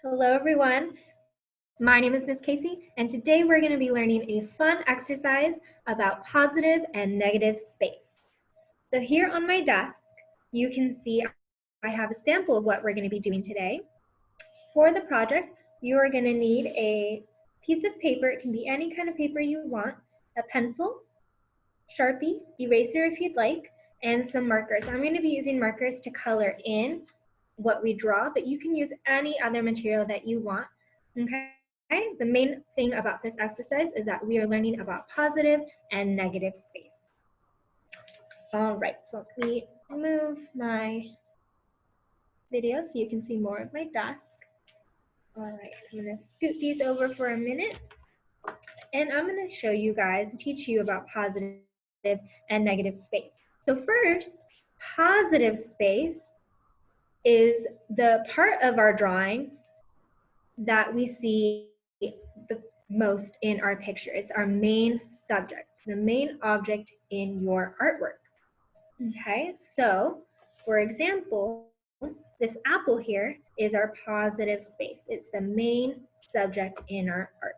Hello everyone, my name is Miss Casey and today we're going to be learning a fun exercise about positive and negative space. So here on my desk you can see I have a sample of what we're going to be doing today. For the project you are going to need a piece of paper, it can be any kind of paper you want, a pencil, Sharpie, eraser if you'd like, and some markers. I'm going to be using markers to color in what we draw, but you can use any other material that you want. Okay, the main thing about this exercise is that we are learning about positive and negative space. All right, so let me move my video so you can see more of my desk. All right, I'm going to scoot these over for a minute, and I'm going to show you guys, teach you about positive and negative space. So first, positive space is the part of our drawing that we see the most in our picture. It's our main subject, the main object in your artwork. Okay, so for example, this apple here is our positive space. It's the main subject in our art.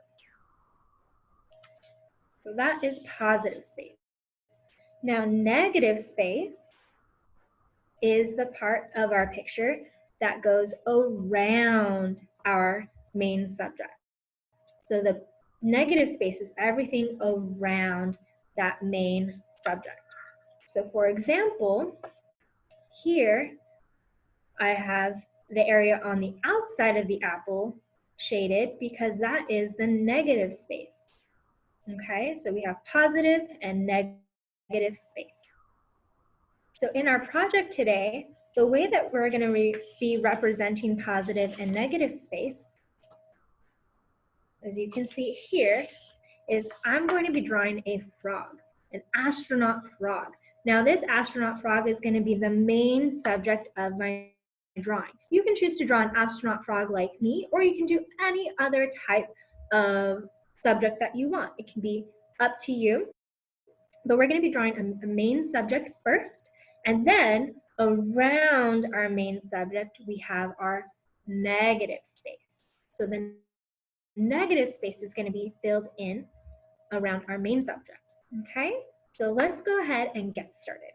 So that is positive space. Now, negative space is the part of our picture that goes around our main subject. So the negative space is everything around that main subject. So for example, here I have the area on the outside of the apple shaded because that is the negative space. Okay, so we have positive and negative space. So in our project today, the way that we're going to be representing positive and negative space, as you can see here, is I'm going to be drawing a frog, an astronaut frog. Now this astronaut frog is going to be the main subject of my drawing. You can choose to draw an astronaut frog like me, or you can do any other type of subject that you want. It can be up to you. But we're going to be drawing a main subject first, and then around our main subject, we have our negative space. So the negative space is going to be filled in around our main subject. Okay, so let's go ahead and get started.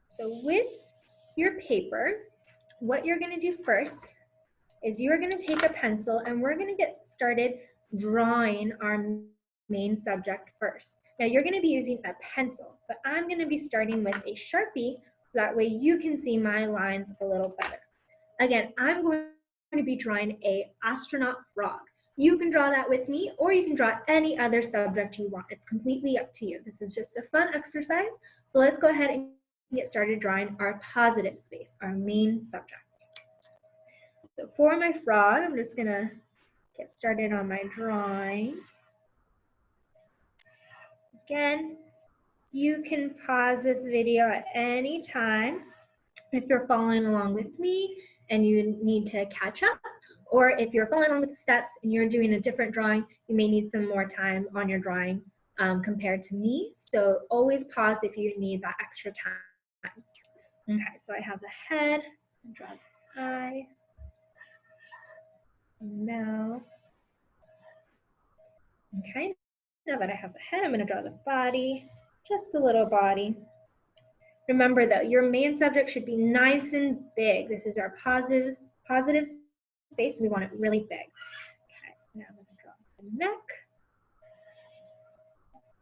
So with your paper, what you're going to do first is you're going to take a pencil and we're going to get started drawing our main subject first. Now you're going to be using a pencil, but I'm going to be starting with a Sharpie, so that way you can see my lines a little better. Again, I'm going to be drawing a astronaut frog. You can draw that with me, or you can draw any other subject you want. It's completely up to you. This is just a fun exercise. So let's go ahead and get started drawing our positive space, our main subject. So for my frog, I'm just going to get started on my drawing. Again, you can pause this video at any time if you're following along with me and you need to catch up, or if you're following along with the steps and you're doing a different drawing, you may need some more time on your drawing compared to me. So always pause if you need that extra time. Okay, so I have the head, draw the eye, mouth. Okay, now that I have the head, I'm going to draw the body, just a little body. Remember though, your main subject should be nice and big. This is our positive space. We want it really big. Okay, now I'm going to draw the neck,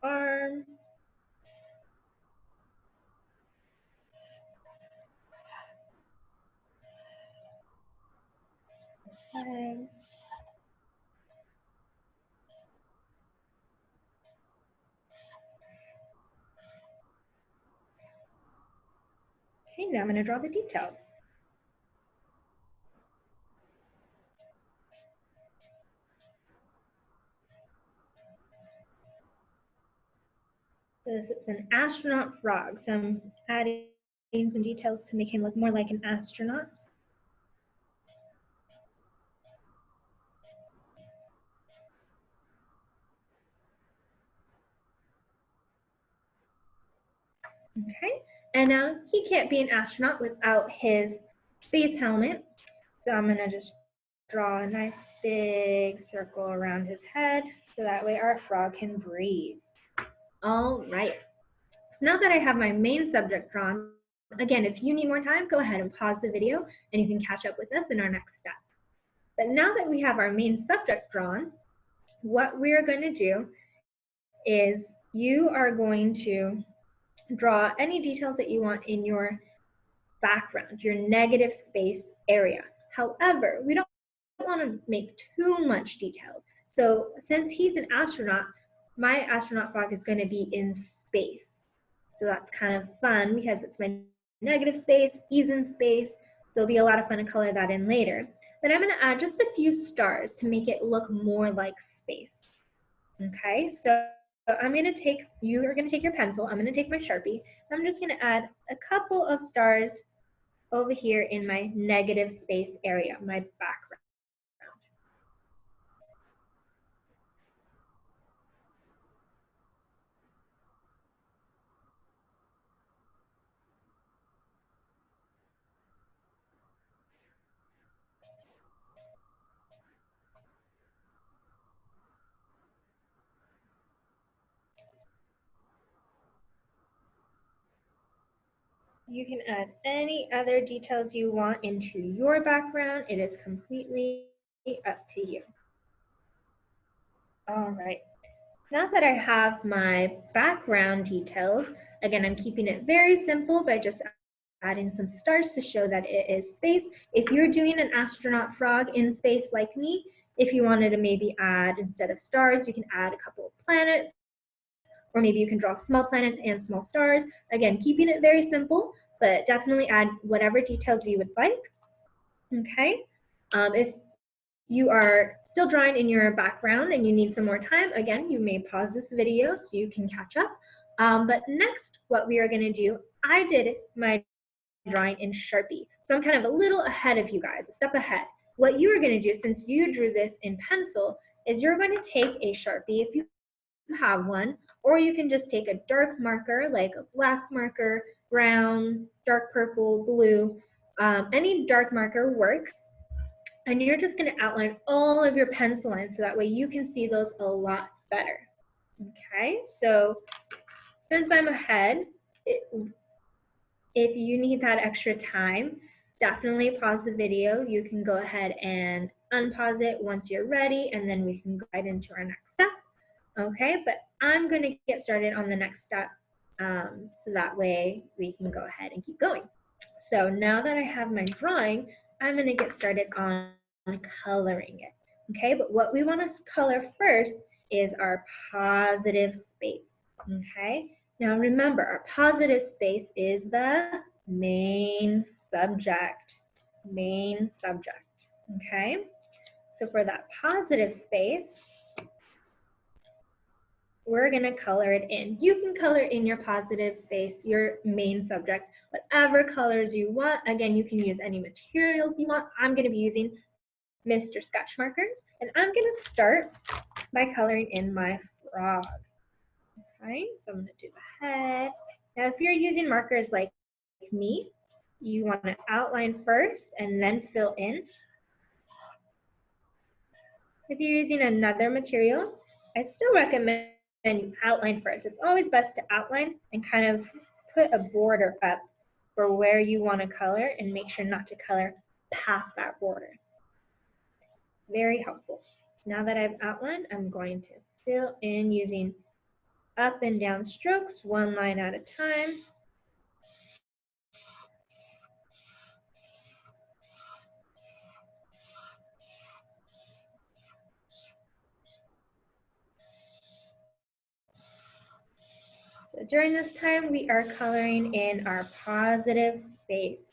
arm, legs. Okay, now I'm going to draw the details. This is an astronaut frog, so I'm adding some details to make him look more like an astronaut. Okay, and now he can't be an astronaut without his space helmet. So I'm gonna just draw a nice big circle around his head so that way our frog can breathe. All right. So now that I have my main subject drawn, again, if you need more time, go ahead and pause the video and you can catch up with us in our next step. But now that we have our main subject drawn, what we're going to do is you are going to draw any details that you want in your background, your negative space area. However, we don't want to make too much details. So since he's an astronaut, my astronaut frog is going to be in space. So that's kind of fun because it's my negative space, he's in space. So it'll be a lot of fun to color that in later. But I'm going to add just a few stars to make it look more like space. Okay, so I'm going to take, you are going to take your pencil, I'm going to take my Sharpie, I'm just going to add a couple of stars over here in my negative space area, my background. You can add any other details you want into your background. It is completely up to you. All right. Now that I have my background details, again, I'm keeping it very simple by just adding some stars to show that it is space. If you're doing an astronaut frog in space like me, if you wanted to maybe add, instead of stars, you can add a couple of planets, or maybe you can draw small planets and small stars. Again, keeping it very simple, but definitely add whatever details you would like. Okay. If you are still drawing in your background and you need some more time, again, you may pause this video so you can catch up. But next, what we are going to do, I did my drawing in Sharpie. So I'm kind of a little ahead of you guys, a step ahead. What you are going to do, since you drew this in pencil, is you're going to take a Sharpie, if you have one, or you can just take a dark marker, like a black marker, brown, dark purple, blue. Any dark marker works. And you're just going to outline all of your pencil lines so that way you can see those a lot better. Okay, so since I'm ahead, if you need that extra time, definitely pause the video. You can go ahead and unpause it once you're ready, and then we can go right into our next step. Okay, but I'm going to get started on the next step so that way we can go ahead and keep going. So now that I have my drawing, I'm going to get started on coloring it. Okay, but what we want to color first is our positive space. Okay, now remember, our positive space is the main subject. Main subject. Okay, so for that positive space, we're going to color it in. You can color in your positive space, your main subject, whatever colors you want. Again, you can use any materials you want. I'm going to be using Mr. Sketch markers, and I'm going to start by coloring in my frog. Okay, so I'm going to do the head. Now, if you're using markers like me, you want to outline first and then fill in. If you're using another material, I still recommend you outline first. It's always best to outline and kind of put a border up for where you want to color and make sure not to color past that border. Very helpful. Now that I've outlined, I'm going to fill in using up and down strokes, one line at a time. So during this time, we are coloring in our positive space.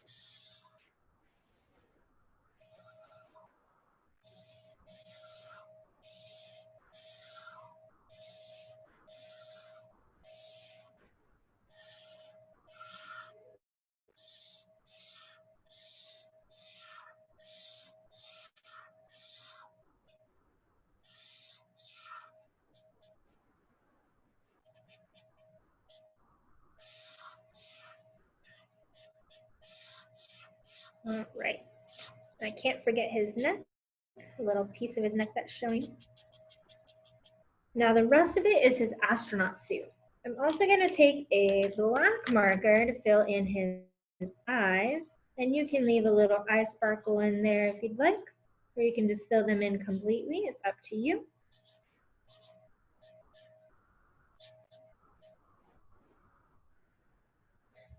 All right. I can't forget his neck, a little piece of his neck that's showing. Now the rest of it is his astronaut suit. I'm also going to take a black marker to fill in his eyes, and you can leave a little eye sparkle in there if you'd like, or you can just fill them in completely. It's up to you.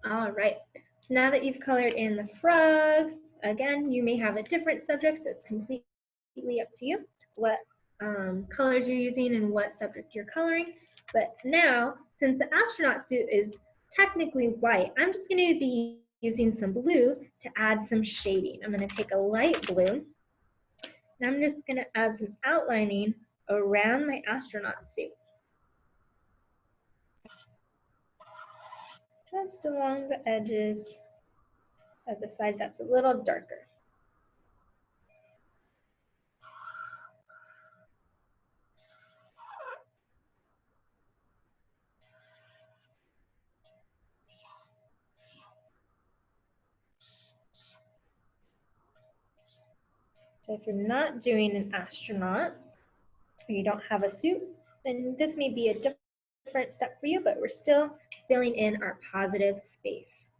All right, so now that you've colored in the frog, again, you may have a different subject, so it's completely up to you what colors you're using and what subject you're coloring. But now, since the astronaut suit is technically white, I'm just going to be using some blue to add some shading. I'm going to take a light blue, and I'm just going to add some outlining around my astronaut suit. Just along the edges of the side that's a little darker. So if you're not doing an astronaut, or you don't have a suit, then this may be a different step for you, but we're still filling in our positive space.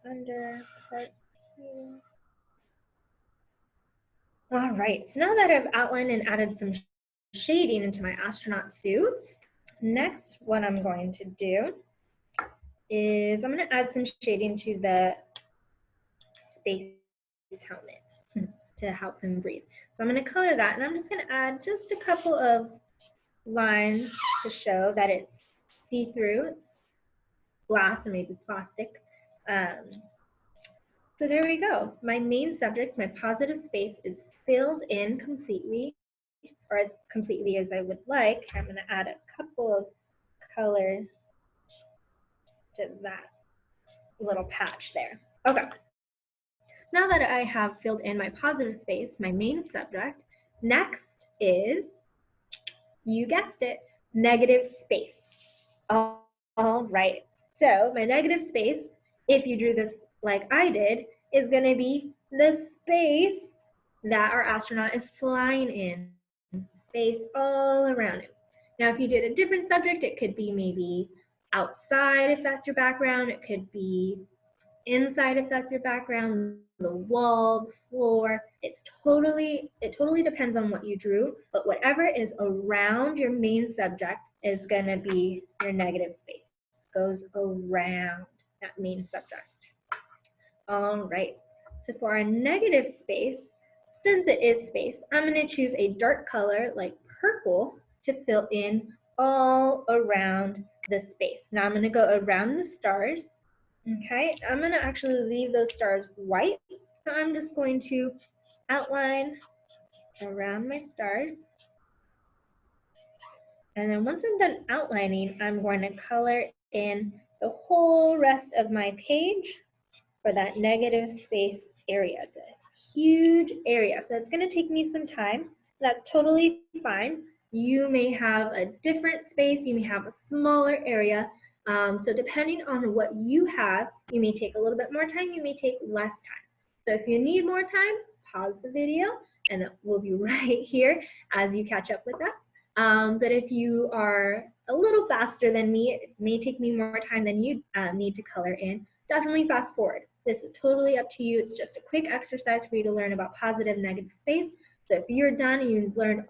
Under part here. All right, so now that I've outlined and added some shading into my astronaut suit, next what I'm going to do is I'm going to add some shading to the space helmet to help him breathe. So I'm going to color that, and I'm just going to add just a couple of lines to show that it's see-through, it's glass or maybe plastic. So there we go. My main subject, my positive space, is filled in completely, or as completely as I would like. I'm going to add a couple of color to that little patch there. Okay. So now that I have filled in my positive space, my main subject, next is, you guessed it, negative space. All right. So my negative space, if you drew this like I did, is going to be the space that our astronaut is flying in. Space all around him. Now, if you did a different subject, it could be maybe outside if that's your background. It could be inside if that's your background, the wall, the floor. It totally depends on what you drew, but whatever is around your main subject is going to be your negative space. It goes around that main subject. All right, so for our negative space, since it is space, I'm going to choose a dark color like purple to fill in all around the space. Now I'm going to go around the stars. Okay, I'm going to actually leave those stars white. So I'm just going to outline around my stars. And then once I'm done outlining, I'm going to color in the whole rest of my page for that negative space area. It's a huge area, so it's going to take me some time. That's totally fine. You may have a different space, you may have a smaller area. So depending on what you have, you may take a little bit more time, you may take less time. So if you need more time, pause the video and we'll be right here as you catch up with us. But if you are a little faster than me, it may take me more time than you need to color in. Definitely fast forward. This is totally up to you. It's just a quick exercise for you to learn about positive and negative space. So if you're done and you've learned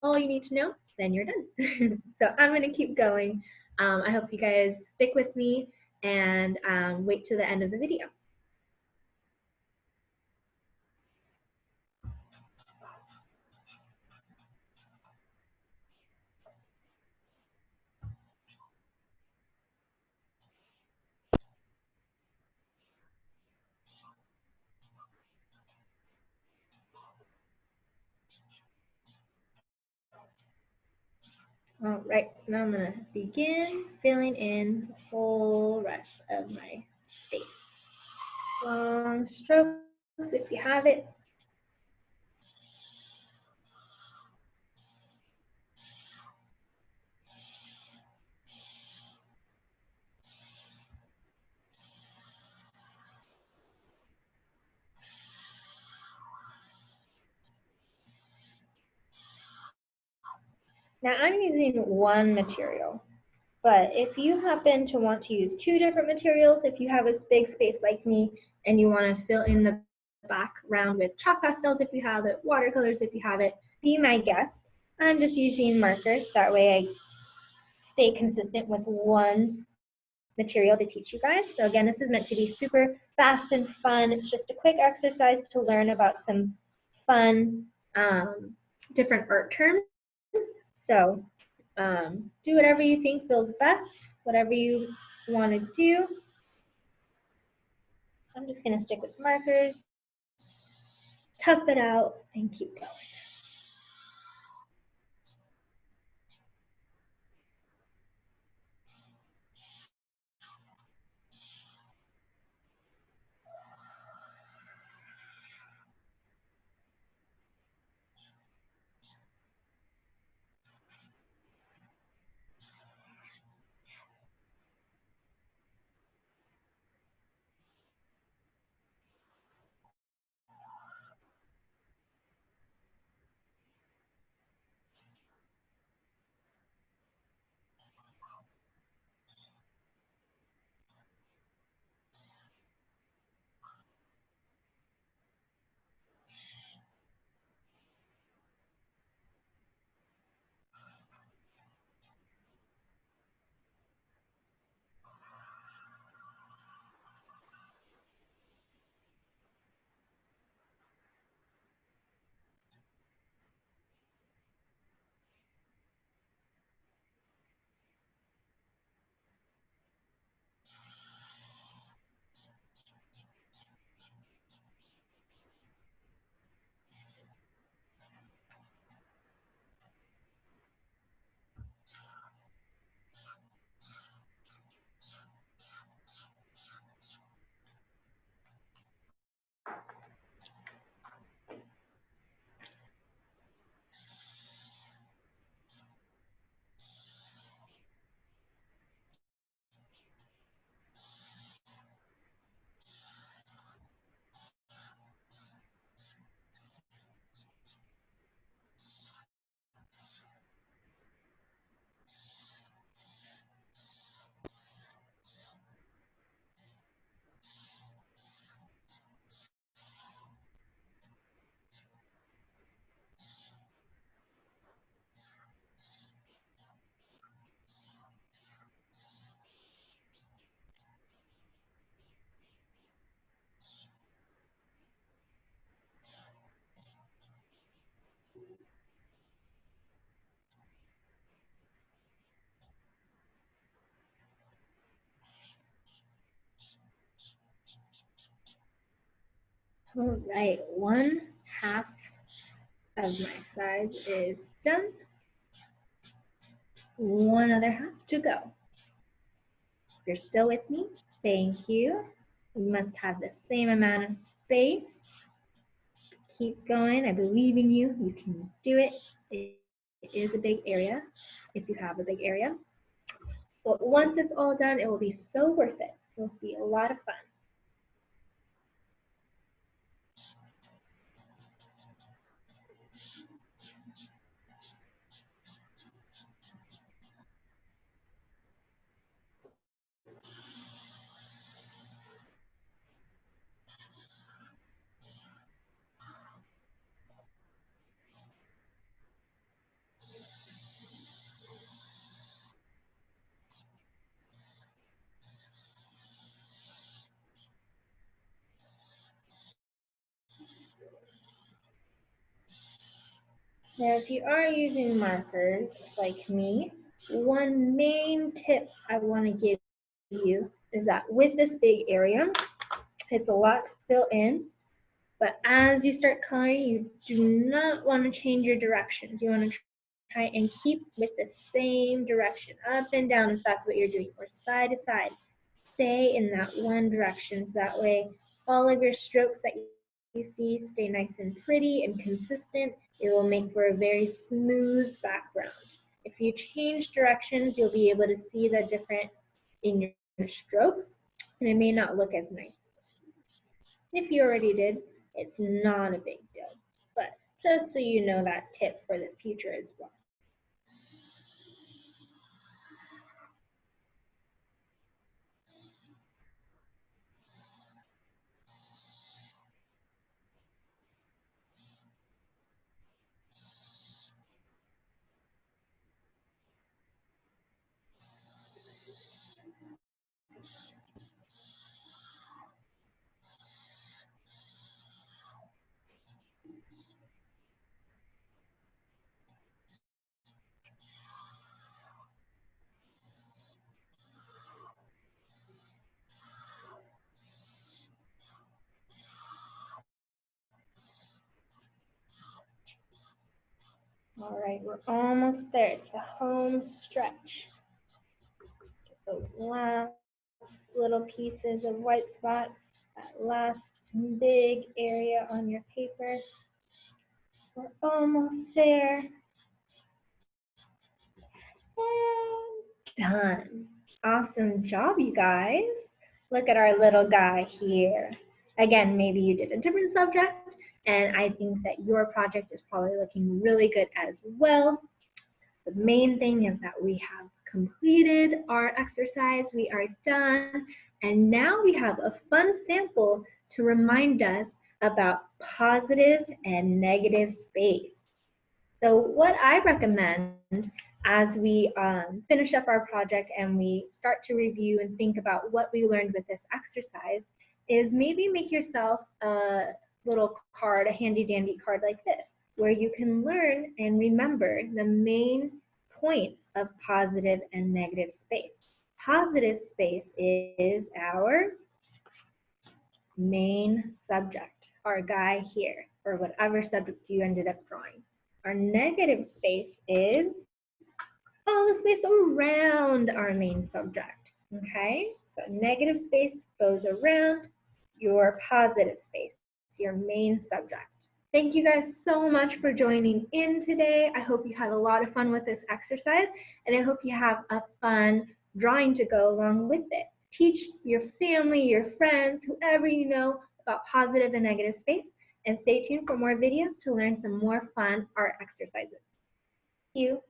all you need to know, then you're done. So I'm going to keep going. I hope you guys stick with me and wait to the end of the video. All right, so now I'm going to begin filling in the whole rest of my space. Long strokes if you have it. Now I'm using one material, but if you happen to want to use two different materials, if you have a big space like me and you want to fill in the background with chalk pastels if you have it, watercolors if you have it, be my guest. I'm just using markers, that way I stay consistent with one material to teach you guys. So again, this is meant to be super fast and fun. It's just a quick exercise to learn about some fun different art terms. So do whatever you think feels best, whatever you want to do. I'm just going to stick with markers, tough it out, and keep going. All right, one half of my sides is done. One other half to go. If you're still with me, thank you. You must have the same amount of space. Keep going. I believe in you. You can do it. It is a big area if you have a big area. But once it's all done, it will be so worth it. It will be a lot of fun. Now, if you are using markers like me, one main tip I want to give you is that with this big area, it's a lot to fill in, but as you start coloring, you do not want to change your directions. You want to try and keep with the same direction, up and down if that's what you're doing, or side to side. Stay in that one direction so that way all of your strokes that you see stay nice and pretty and consistent. It will make for a very smooth background. If you change directions, you'll be able to see the difference in your strokes, and it may not look as nice. If you already did, it's not a big deal, but just so you know that tip for the future as well. All right, we're almost there. It's the home stretch. Get those last little pieces of white spots, that last big area on your paper. We're almost there. And done. Awesome job, you guys. Look at our little guy here. Again, maybe you did a different subject, and I think that your project is probably looking really good as well. The main thing is that we have completed our exercise, we are done, and now we have a fun sample to remind us about positive and negative space. So what I recommend as we finish up our project and we start to review and think about what we learned with this exercise is maybe make yourself a little card, a handy dandy card like this, where you can learn and remember the main points of positive and negative space. Positive space is our main subject, our guy here, or whatever subject you ended up drawing. Our negative space is all the space around our main subject, okay? So negative space goes around your positive space, your main subject. Thank you guys so much for joining in today. I hope you had a lot of fun with this exercise, and I hope you have a fun drawing to go along with it. Teach your family, your friends, whoever you know about positive and negative space, and stay tuned for more videos to learn some more fun art exercises. Thank you.